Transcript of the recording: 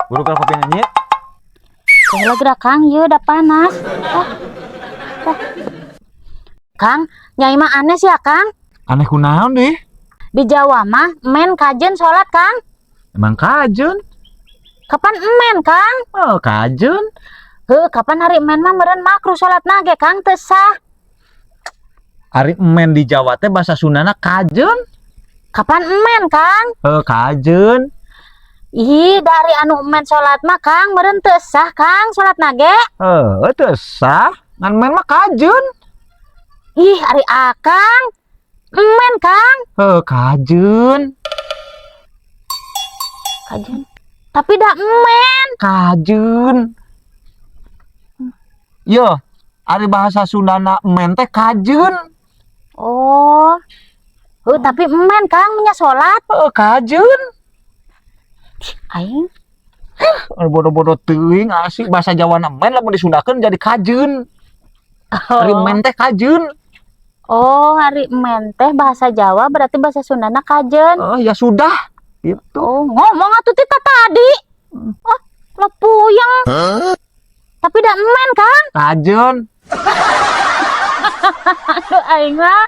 Buru kalau kopi nanya. Kalau gerak Kang, ya udah panas. Kang, Nyai mah aneh sih ya Kang. Aneh kunaon deh. Di Jawa mah men kajen sholat Kang. Emang kajun? Kapan men Kang? Oh kajun? Kapan hari men mah meren makruh sholat nage Kang teu sah. Ari emen di Jawa teh bahasa Sundana kajun? Kapan men Kang? Kajun? Ih, dari anu men sholat mah Kang meren teu sah Kang sholat nage. Teu sah. Ngan men mah kajun? Ih, ari akang men Kang. Kajun? Kajen. Tapi dak men. Kajun? Yo, ari bahasa Sundana emen teh kajun. Oh. Tapi men Kang nya sholat. Kajun? Aing. Bodoh-bodoh teuing asik bahasa Jawa emen lamun disundakeun jadi kajun. Ari men teh kajun. Oh, hari men teh bahasa Jawa berarti bahasa Sundana kajen. Ya sudah. Gitu. Oh, ngomong atuh tita tadi. Oh, lo puyeng. Tapi dak men Kang. Kajun. Aduh aing mah